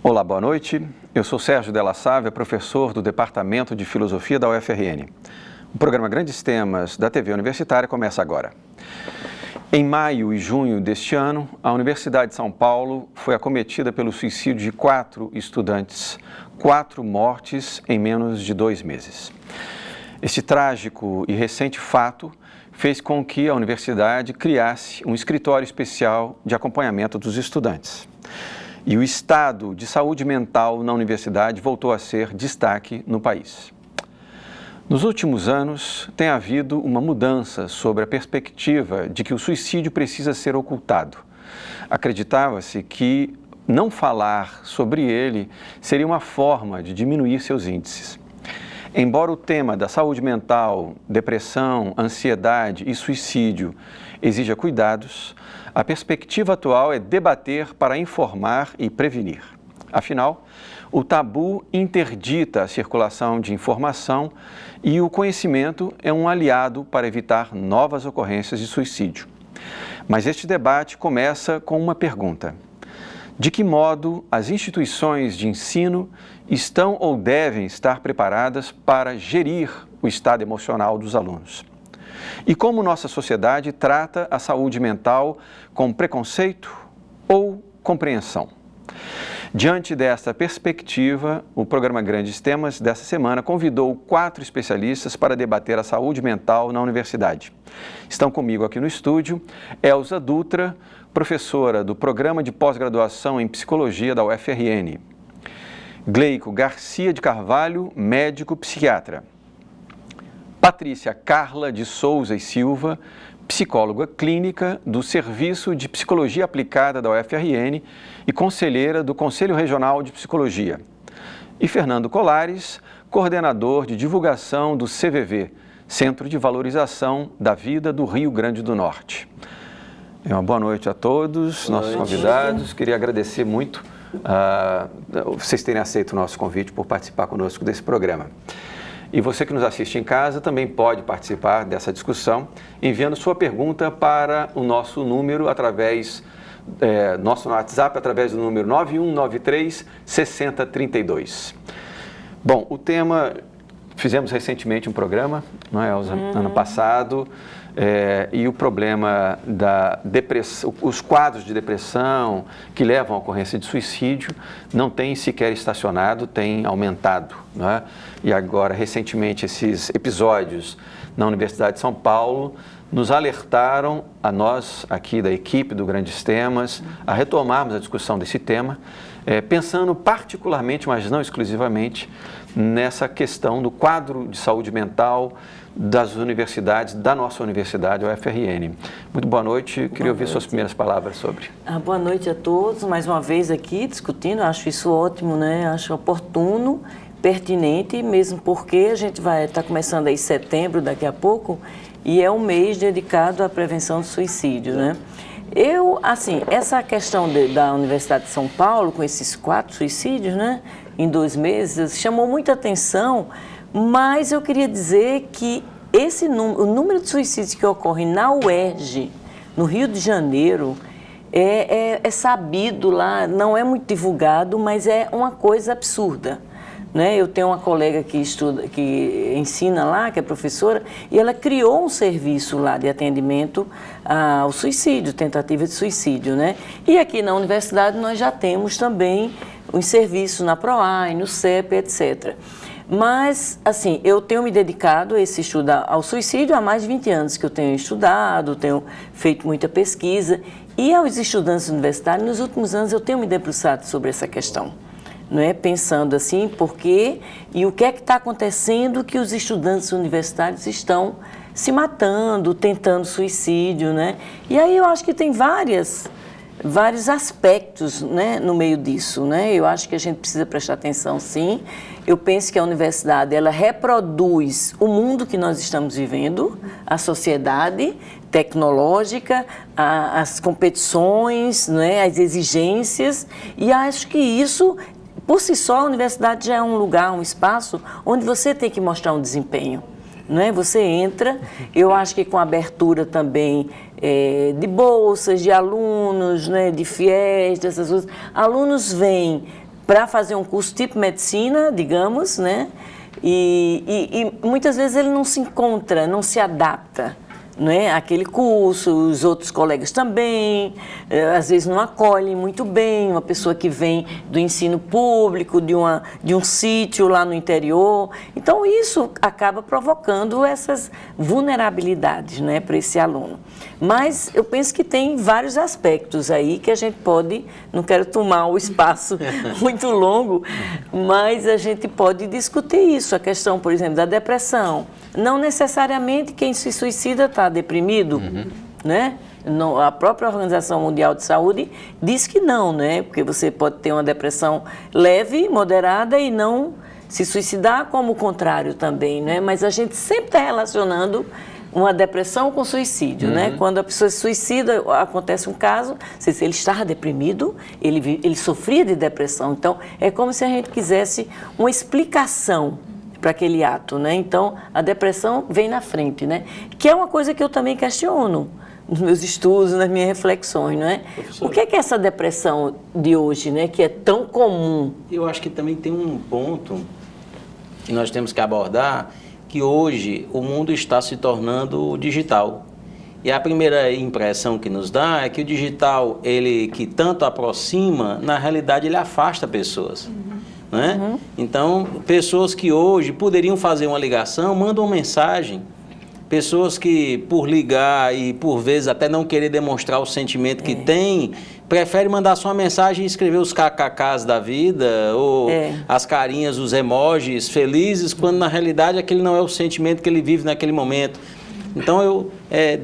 Olá, boa noite. Eu sou Sérgio Della Sávia, professor do Departamento de Filosofia da UFRN. O programa Grandes Temas da TV Universitária começa agora. Em maio e junho deste ano, a Universidade de São Paulo foi acometida pelo suicídio de 4 estudantes, 4 mortes em menos de 2 meses. Este trágico e recente fato fez com que a universidade criasse um escritório especial de acompanhamento dos estudantes. E o estado de saúde mental na universidade voltou a ser destaque no país. Nos últimos anos, tem havido uma mudança sobre a perspectiva de que o suicídio precisa ser ocultado. Acreditava-se que não falar sobre ele seria uma forma de diminuir seus índices. Embora o tema da saúde mental, depressão, ansiedade e suicídio exija cuidados, a perspectiva atual é debater para informar e prevenir. Afinal, o tabu interdita a circulação de informação e o conhecimento é um aliado para evitar novas ocorrências de suicídio. Mas este debate começa com uma pergunta: de que modo as instituições de ensino estão ou devem estar preparadas para gerir o estado emocional dos alunos? E como nossa sociedade trata a saúde mental com preconceito ou compreensão? Diante desta perspectiva, o programa Grandes Temas dessa semana convidou 4 especialistas para debater a saúde mental na universidade. Estão comigo aqui no estúdio Elza Dutra, professora do Programa de Pós-Graduação em Psicologia da UFRN. Gleico Garcia de Carvalho, médico psiquiatra. Patrícia Carla de Souza e Silva, psicóloga clínica do Serviço de Psicologia Aplicada da UFRN e conselheira do Conselho Regional de Psicologia. E Fernando Colares, coordenador de divulgação do CVV, Centro de Valorização da Vida do Rio Grande do Norte. Uma boa noite a todos, nossos convidados. Queria agradecer muito vocês terem aceito o nosso convite por participar conosco desse programa. E você que nos assiste em casa também pode participar dessa discussão enviando sua pergunta para o nosso número através nosso WhatsApp através do número 9193-6032. Bom, o tema, fizemos recentemente um programa, não é, Elza? Ano passado, e o problema da depressão, os quadros de depressão que levam à ocorrência de suicídio não tem sequer estacionado, tem aumentado, não é? E agora, recentemente, esses episódios na Universidade de São Paulo nos alertaram, a nós aqui da equipe do Grandes Temas, a retomarmos a discussão desse tema, pensando particularmente, mas não exclusivamente, nessa questão do quadro de saúde mental das universidades, da nossa universidade, a UFRN. Muito boa noite, queria ouvir suas primeiras palavras sobre. Boa noite a todos, mais uma vez aqui discutindo, acho isso ótimo, né? Acho oportuno, pertinente, mesmo porque a gente vai estar começando aí setembro, daqui a pouco, e é um mês dedicado à prevenção do suicídio, né? Essa questão da Universidade de São Paulo, com esses 4 suicídios, né, em 2 meses, chamou muita atenção, mas eu queria dizer que o número de suicídios que ocorre na UERJ, no Rio de Janeiro, é sabido lá, não é muito divulgado, mas é uma coisa absurda. Né? Eu tenho uma colega que ensina lá, que é professora, e ela criou um serviço lá de atendimento ao suicídio, tentativa de suicídio, né? E aqui na universidade nós já temos também os serviços na PROAI, no CEP, etc. Mas, assim, eu tenho me dedicado a esse estudo ao suicídio há mais de 20 anos que eu tenho estudado, tenho feito muita pesquisa, e aos estudantes universitários, nos últimos anos eu tenho me debruçado sobre essa questão. Não é? Pensando assim, por quê e o que é que está acontecendo que os estudantes universitários estão se matando, tentando suicídio, né? E aí eu acho que tem vários aspectos, né, no meio disso, né? Eu acho que a gente precisa prestar atenção, sim. Eu penso que a universidade, ela reproduz o mundo que nós estamos vivendo, a sociedade tecnológica, as competições, né, as exigências, e acho que isso, por si só, a universidade já é um lugar, um espaço onde você tem que mostrar um desempenho. Não é? Você entra, eu acho que com a abertura também de bolsas, de alunos, né, de fiéis, dessas coisas, alunos vêm para fazer um curso tipo medicina, digamos, né? E muitas vezes ele não se encontra, não se adapta, né, aquele curso, os outros colegas também, às vezes não acolhem muito bem uma pessoa que vem do ensino público, de um sítio lá no interior. Então, isso acaba provocando essas vulnerabilidades, né, para esse aluno. Mas eu penso que tem vários aspectos aí que a gente pode, não quero tomar o espaço muito longo, mas a gente pode discutir isso, a questão, por exemplo, da depressão. Não necessariamente quem se suicida está deprimido, né? A própria Organização Mundial de Saúde diz que não, né? Porque você pode ter uma depressão leve, moderada e não se suicidar, como o contrário também, né? Mas a gente sempre está relacionando uma depressão com suicídio, né? Quando a pessoa se suicida, acontece um caso, se ele estava deprimido, ele sofria de depressão. Então, é como se a gente quisesse uma explicação para aquele ato, né? Então, a depressão vem na frente, né? Que é uma coisa que eu também questiono nos meus estudos, nas minhas reflexões, não é? O que é essa depressão de hoje, né? Que é tão comum? Eu acho que também tem um ponto que nós temos que abordar, que hoje o mundo está se tornando digital. E a primeira impressão que nos dá é que o digital, ele que tanto aproxima, na realidade ele afasta pessoas. Né? Então, pessoas que hoje poderiam fazer uma ligação, mandam uma mensagem. Pessoas que, por ligar e por vezes até não querer demonstrar o sentimento que tem, preferem mandar só uma mensagem e escrever os kkks da vida, ou as carinhas, os emojis felizes, quando na realidade aquele não é o sentimento que ele vive naquele momento. Então,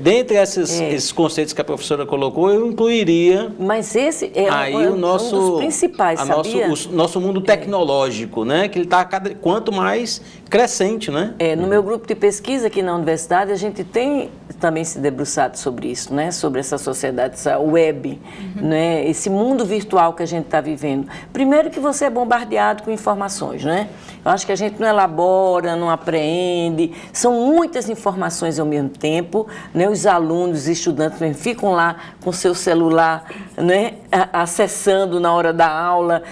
dentre esses conceitos que a professora colocou, eu incluiria... Mas esse é um dos principais, sabia? O nosso mundo tecnológico, né? Que ele está quanto mais crescente, né? No meu grupo de pesquisa aqui na universidade, a gente tem também se debruçado sobre isso, né? Sobre essa sociedade, essa web, né? Esse mundo virtual que a gente está vivendo. Primeiro que você é bombardeado com informações, né? Eu acho que a gente não elabora, não apreende, são muitas informações ao mesmo tempo, né? Os alunos, os estudantes ficam lá com seu celular, né? Acessando na hora da aula,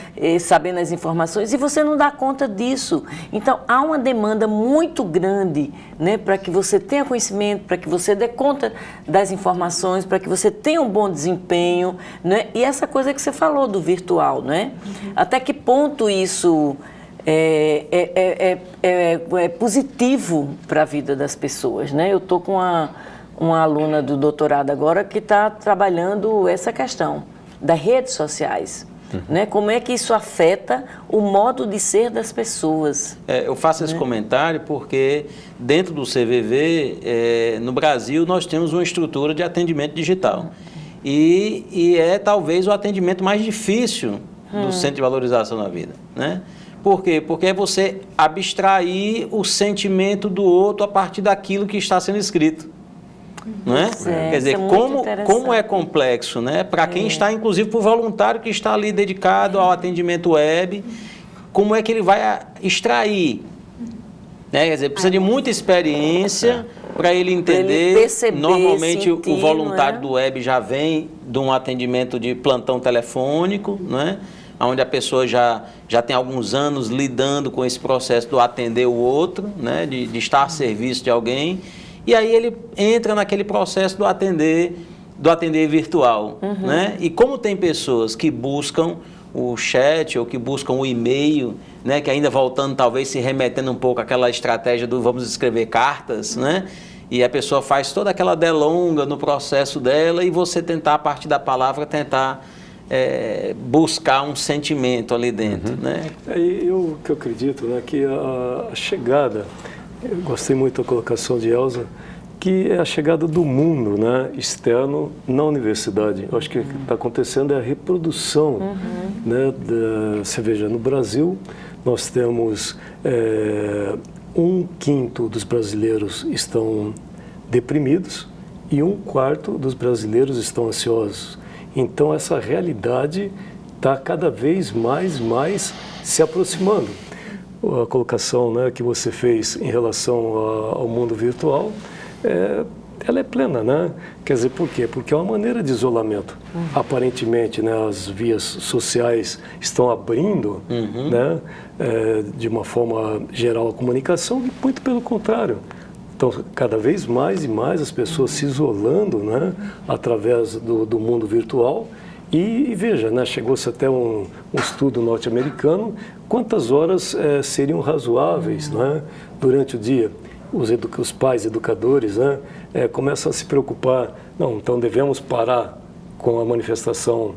sabendo as informações, e você não dá conta disso. Então, há uma demanda muito grande, né? Para que você tenha conhecimento, para que você dê conta das informações, para que você tenha um bom desempenho, né? E essa coisa que você falou do virtual, né? Até que ponto isso é positivo para a vida das pessoas, né? Eu estou com uma aluna do doutorado agora que está trabalhando essa questão das redes sociais, né? Como é que isso afeta o modo de ser das pessoas? Eu faço esse comentário porque dentro do CVV, no Brasil, nós temos uma estrutura de atendimento digital e é talvez o atendimento mais difícil do Centro de Valorização da Vida, né? Por quê? Porque é você abstrair o sentimento do outro a partir daquilo que está sendo escrito. Não é? Quer dizer, como é complexo, né? Para quem está, inclusive, para o voluntário que está ali dedicado ao atendimento web, como é que ele vai extrair? Né? Quer dizer, precisa de muita experiência para ele entender. Ele perceber, normalmente sentir, o voluntário do web já vem de um atendimento de plantão telefônico, não é? Onde a pessoa já tem alguns anos lidando com esse processo do atender o outro, né? De estar a serviço de alguém. E aí ele entra naquele processo do atender virtual, né? E como tem pessoas que buscam o chat ou que buscam o e-mail, né? Que ainda voltando, talvez se remetendo um pouco àquela estratégia do vamos escrever cartas, né? E a pessoa faz toda aquela delonga no processo dela e você tentar, a partir da palavra, tentar buscar um sentimento ali dentro, né? Eu que acredito, né, que a chegada, eu gostei muito da colocação de Elza, que é a chegada do mundo, né, externo na universidade. Eu acho que o que está acontecendo é a reprodução, né, você veja, no Brasil nós temos 1/5 dos brasileiros estão deprimidos e 1/4 dos brasileiros estão ansiosos. Então, essa realidade está cada vez mais se aproximando. A colocação, né, que você fez em relação ao mundo virtual ela é plena, né? Quer dizer, por quê? Porque é uma maneira de isolamento. Aparentemente, né, as vias sociais estão abrindo, né, de uma forma geral a comunicação, e muito pelo contrário. Então, cada vez mais e mais as pessoas se isolando, né, através do mundo virtual. E veja, né, chegou-se até um estudo norte-americano, quantas horas seriam razoáveis, né, durante o dia. Os pais educadores, né, começam a se preocupar, não, então devemos parar com a manifestação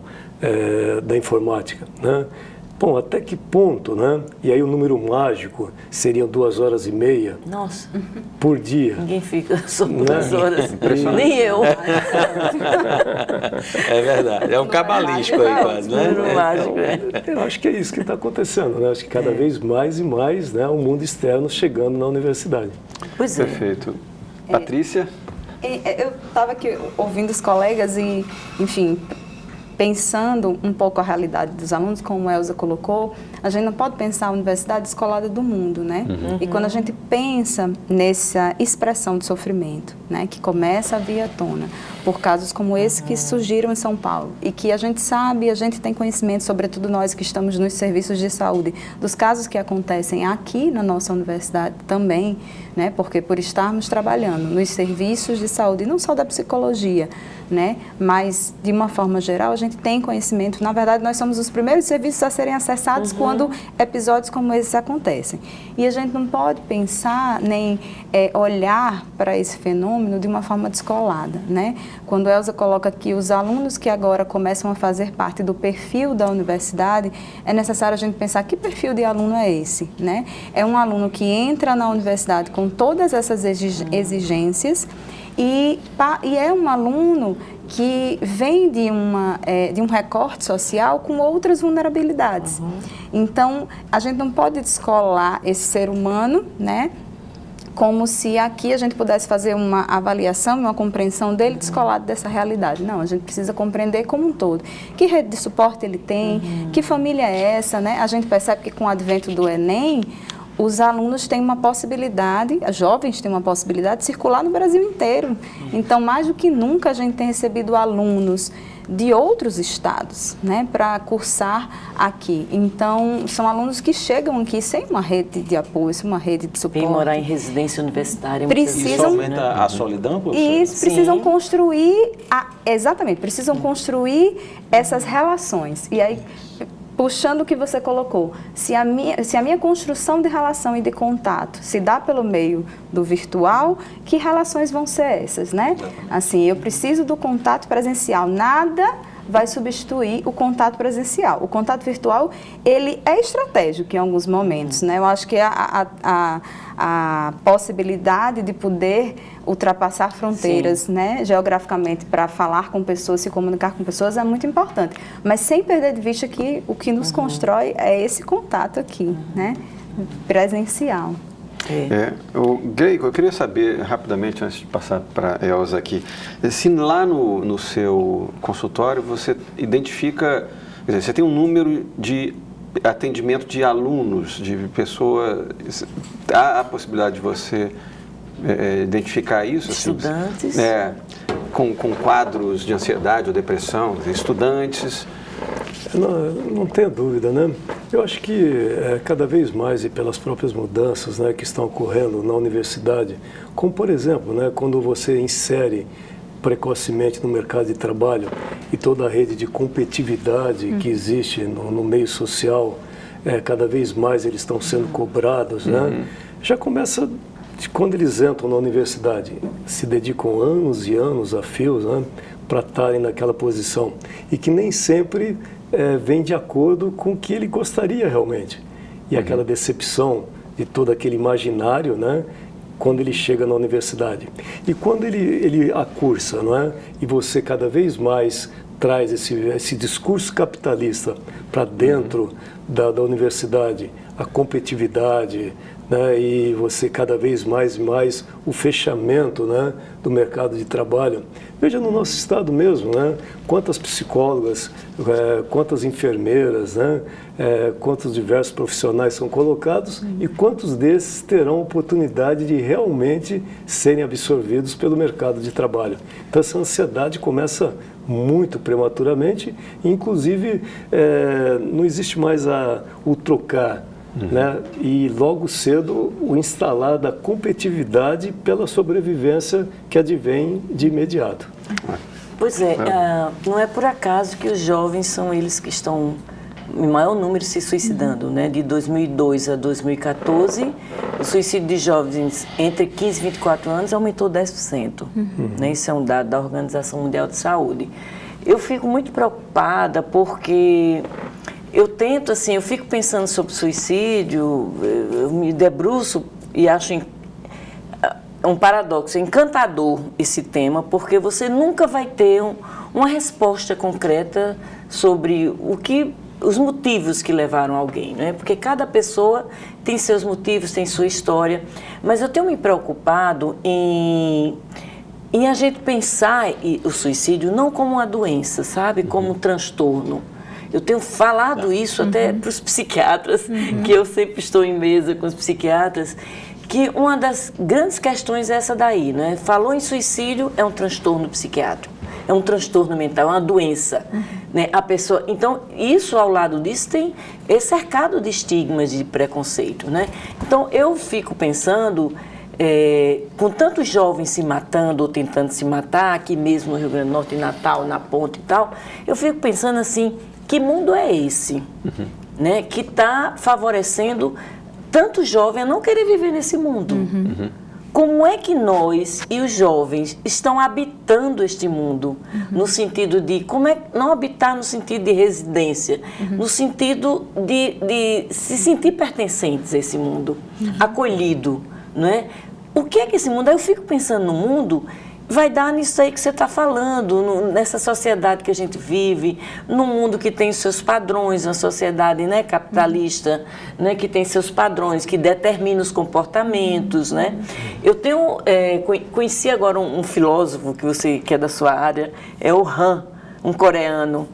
da informática, né? Bom, até que ponto, né? E aí o número mágico seriam 2h30. Nossa. Por dia. Ninguém fica só 2 horas. Nem eu. É verdade. É um cabalístico aí quase, né? Número mágico, Eu acho que é isso que está acontecendo, né? Acho que cada vez mais e mais, né, o mundo externo chegando na universidade. Pois é. Perfeito. Patrícia? Eu estava aqui ouvindo os colegas e, enfim, pensando um pouco a realidade dos alunos, como a Elza colocou, a gente não pode pensar a universidade descolada do mundo, né? E quando a gente pensa nessa expressão de sofrimento, né, que começa a vir à tona por casos como esse que surgiram em São Paulo e que a gente sabe, a gente tem conhecimento, sobretudo nós que estamos nos serviços de saúde, dos casos que acontecem aqui na nossa universidade também, né, porque por estarmos trabalhando nos serviços de saúde, não só da psicologia, né, mas de uma forma geral, a gente tem conhecimento. Na verdade, nós somos os primeiros serviços a serem acessados quando episódios como esses acontecem. E a gente não pode pensar nem olhar para esse fenômeno de uma forma descolada, né? Quando a Elza coloca que os alunos que agora começam a fazer parte do perfil da universidade, é necessário a gente pensar que perfil de aluno é esse, né? É um aluno que entra na universidade com todas essas exigências e é um aluno que vem de um recorte social com outras vulnerabilidades. Então, a gente não pode descolar esse ser humano, né, como se aqui a gente pudesse fazer uma avaliação, uma compreensão dele descolado dessa realidade. Não, a gente precisa compreender como um todo. Que rede de suporte ele tem, que família é essa, né? A gente percebe que com o advento do Enem, os alunos têm uma possibilidade, os jovens têm uma possibilidade de circular no Brasil inteiro. Então, mais do que nunca, a gente tem recebido alunos de outros estados, né, para cursar aqui. Então, são alunos que chegam aqui sem uma rede de apoio, sem uma rede de suporte. Vem morar em residência universitária. Isso aumenta a solidão, professor? Isso, precisam construir, exatamente, precisam construir essas relações. E aí, puxando o que você colocou, se a minha construção de relação e de contato se dá pelo meio do virtual, que relações vão ser essas, né? Assim, eu preciso do contato presencial, nada vai substituir o contato presencial. O contato virtual, ele é estratégico em alguns momentos, né? Eu acho que a possibilidade de poder ultrapassar fronteiras, né, geograficamente, para falar com pessoas, se comunicar com pessoas, é muito importante. Mas sem perder de vista que o que nos constrói é esse contato aqui, né, presencial. Gleico, eu queria saber rapidamente, antes de passar para a Elza aqui, se lá no seu consultório você identifica, quer dizer, você tem um número de atendimento de alunos, de pessoas, há a possibilidade de você identificar isso? Estudantes. Assim, com quadros de ansiedade ou depressão, estudantes. Não tenha dúvida, né? Eu acho que cada vez mais, e pelas próprias mudanças, né, que estão ocorrendo na universidade, como por exemplo, né, quando você insere precocemente no mercado de trabalho e toda a rede de competitividade que existe no meio social, cada vez mais eles estão sendo cobrados, né? Já começa de quando eles entram na universidade, se dedicam anos e anos a fios, né, para estarem naquela posição, e que nem sempre vem de acordo com o que ele gostaria realmente. E aquela decepção de todo aquele imaginário, né, quando ele chega na universidade. E quando ele a cursa, não é? E você cada vez mais traz esse discurso capitalista para dentro da universidade, a competitividade, né, e você cada vez mais e mais o fechamento, né, do mercado de trabalho. Veja no nosso estado mesmo, né, quantas psicólogas, quantas enfermeiras, né, quantos diversos profissionais são colocados e quantos desses terão oportunidade de realmente serem absorvidos pelo mercado de trabalho. Então essa ansiedade começa muito prematuramente, inclusive não existe mais o trocar, né? E logo cedo o instalar da competitividade pela sobrevivência que advém de imediato. Pois é, não é por acaso que os jovens são eles que estão em maior número se suicidando, né? De 2002 a 2014, o suicídio de jovens entre 15 e 24 anos aumentou 10%. Né? Isso é um dado da Organização Mundial de Saúde. Eu fico muito preocupada porque eu tento, assim, eu fico pensando sobre suicídio, eu me debruço e acho um paradoxo, encantador esse tema, porque você nunca vai ter uma resposta concreta sobre os motivos que levaram alguém, né? Porque cada pessoa tem seus motivos, tem sua história, mas eu tenho me preocupado em a gente pensar o suicídio não como uma doença, sabe? Como um transtorno. Eu tenho falado isso até para os psiquiatras, que eu sempre estou em mesa com os psiquiatras, que uma das grandes questões é essa daí, né? Falou em suicídio, é um transtorno psiquiátrico, é um transtorno mental, é uma doença, né? A pessoa, então, isso ao lado disso é cercado de estigmas, de preconceito, né? Então, eu fico pensando, com tantos jovens se matando ou tentando se matar, aqui mesmo no Rio Grande do Norte, em Natal, na Ponte e tal, eu fico pensando assim, que mundo é esse, né? Que está favorecendo tanto jovem a não querer viver nesse mundo. Como é que nós e os jovens estão habitando este mundo? No sentido de, não habitar no sentido de residência, no sentido de se sentir pertencentes a esse mundo, acolhido, não é? O que é que esse mundo... Aí eu fico pensando no mundo, vai dar nisso aí que você está falando, nessa sociedade que a gente vive, num mundo que tem os seus padrões, uma sociedade, né, capitalista, né, que tem seus padrões, que determina os comportamentos, né? Eu tenho, conheci agora um filósofo que é da sua área, é o Han, um coreano,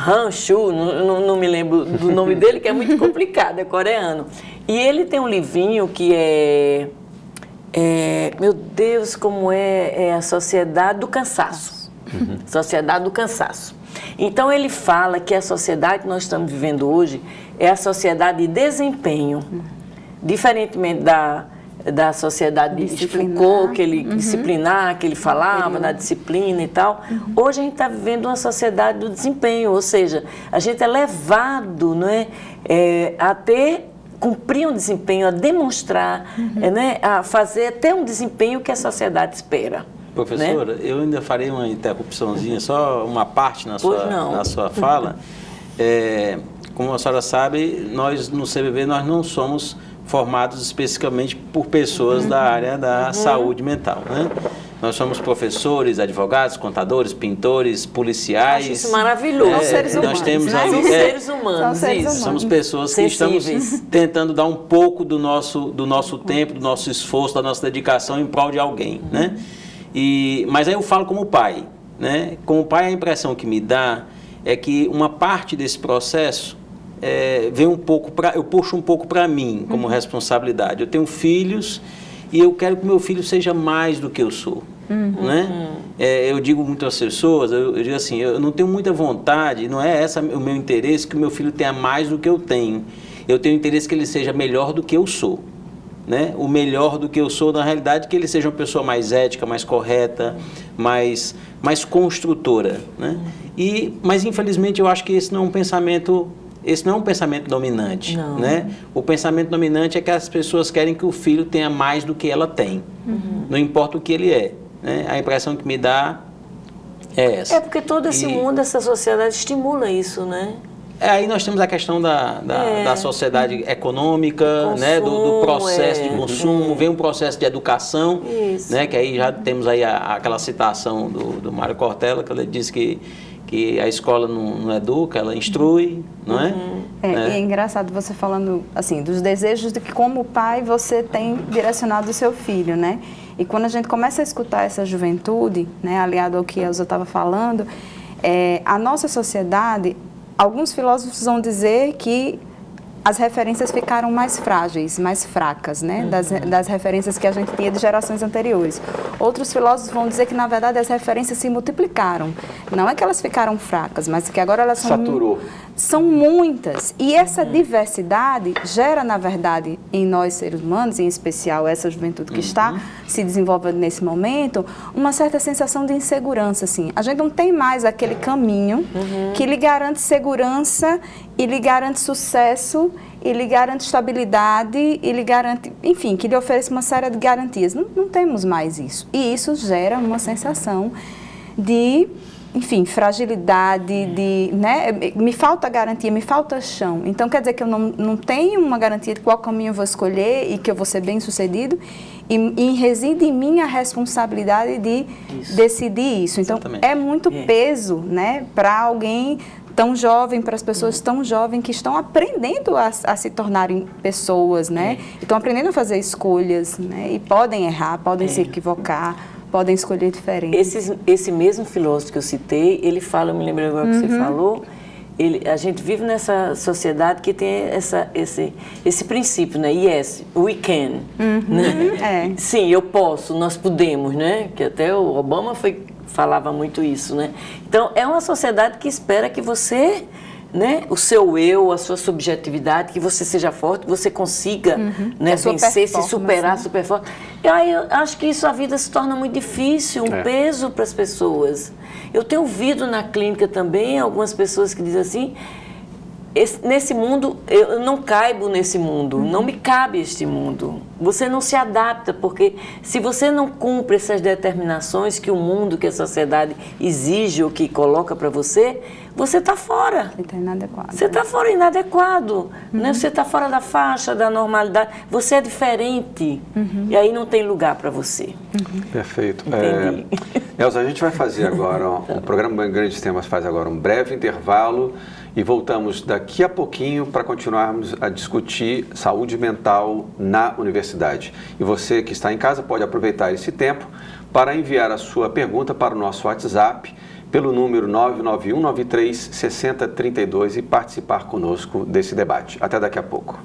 Han Shu, não me lembro do nome dele, que é muito complicado, é coreano. E ele tem um livrinho que meu Deus, como é a sociedade do cansaço. Sociedade do cansaço. Então, ele fala que a sociedade que nós estamos vivendo hoje é a sociedade de desempenho. Diferentemente da sociedade de Foucault, disciplinar, que ele falava, da disciplina e tal. Hoje a gente está vivendo uma sociedade do desempenho, ou seja, a gente é levado, não é, a cumprir um desempenho, a demonstrar, né, a fazer até um desempenho que a sociedade espera. Professora, né? Eu ainda farei uma interrupçãozinha, só uma parte na sua fala. Como a senhora sabe, nós no CVV nós não somos formados especificamente por pessoas da área da saúde mental, né? Nós somos professores, advogados, contadores, pintores, policiais. Acho isso maravilhoso. São seres humanos. Nós temos São seres humanos. Somos pessoas que estamos tentando dar um pouco do nosso tempo, do nosso esforço, da nossa dedicação em prol de alguém, né? Mas aí eu falo como pai, né? Como pai, a impressão que me dá é que uma parte desse processo vem eu puxo um pouco para mim como responsabilidade. Eu tenho filhos e eu quero que meu filho seja mais do que eu sou, né? Eu digo muito às pessoas, eu digo assim, eu não tenho muita vontade, não é esse o meu interesse que o meu filho tenha mais do que eu tenho. Eu tenho interesse que ele seja melhor do que eu sou, né? O melhor do que eu sou, na realidade, que ele seja uma pessoa mais ética, mais correta, mais construtora, né? Mas, infelizmente, eu acho que esse não é um pensamento dominante, né? O pensamento dominante é que as pessoas querem que o filho tenha mais do que ela tem, não importa o que ele é, né? A impressão que me dá é essa. Porque todo esse mundo, essa sociedade estimula isso, né? Aí nós temos a questão da sociedade econômica, consumo, né? Do processo de consumo, vem um processo de educação, né? Que aí já temos aí aquela citação do Mário Cortella, que ele diz que que a escola não educa, ela instrui, não é? E é engraçado você falando, assim, dos desejos de que como pai você tem direcionado o seu filho, né? E quando a gente começa a escutar essa juventude, né, aliado ao que a Elza estava falando, a nossa sociedade, alguns filósofos vão dizer que as referências ficaram mais frágeis, mais fracas, né? Das referências que a gente tinha de gerações anteriores. Outros filósofos vão dizer que, na verdade, as referências se multiplicaram. Não é que elas ficaram fracas, mas que agora elas saturou. São muitas. E essa diversidade gera, na verdade, em nós seres humanos, em especial essa juventude que está se desenvolvendo nesse momento, uma certa sensação de insegurança, assim. A gente não tem mais aquele caminho que lhe garante segurança e lhe garante sucesso e lhe garante estabilidade e lhe garante, enfim, que lhe ofereça uma série de garantias. Não temos mais isso. E isso gera uma sensação de, enfim, fragilidade, né? Me falta garantia, me falta chão. Então, quer dizer que eu não tenho uma garantia de qual caminho eu vou escolher e que eu vou ser bem-sucedido, e reside em mim a responsabilidade de decidir isso. Então, é muito peso, né, para alguém tão jovem, para as pessoas tão jovens que estão aprendendo a se tornarem pessoas, né? Estão aprendendo a fazer escolhas, né? E podem errar, podem se equivocar, podem escolher diferente. Esse mesmo filósofo que eu citei, ele fala, eu me lembro agora que você falou, a gente vive nessa sociedade que tem esse princípio, né? Yes, we can. Né? Sim, eu posso, nós podemos, né? Que até o Obama falava muito isso, né? Então, é uma sociedade que espera que você, né, o seu eu, a sua subjetividade, que você seja forte, que você consiga né, vencer, se superar, super forte. E aí, eu acho que isso, a vida se torna muito difícil, um peso para as pessoas. Eu tenho ouvido na clínica também algumas pessoas que dizem assim, nesse mundo, eu não caibo nesse mundo, não me cabe este mundo. Você não se adapta, porque se você não cumpre essas determinações que o mundo, que a sociedade exige ou que coloca para você, você está fora. Você está inadequado. Você está fora, inadequado. Né? Você está fora da faixa, da normalidade. Você é diferente. E aí não tem lugar para você. Perfeito. Entendi. Elza, a gente vai fazer agora, o programa Grandes Temas faz agora um breve intervalo e voltamos daqui a pouquinho para continuarmos a discutir saúde mental na universidade. E você que está em casa pode aproveitar esse tempo para enviar a sua pergunta para o nosso WhatsApp pelo número 991936032 e participar conosco desse debate. Até daqui a pouco.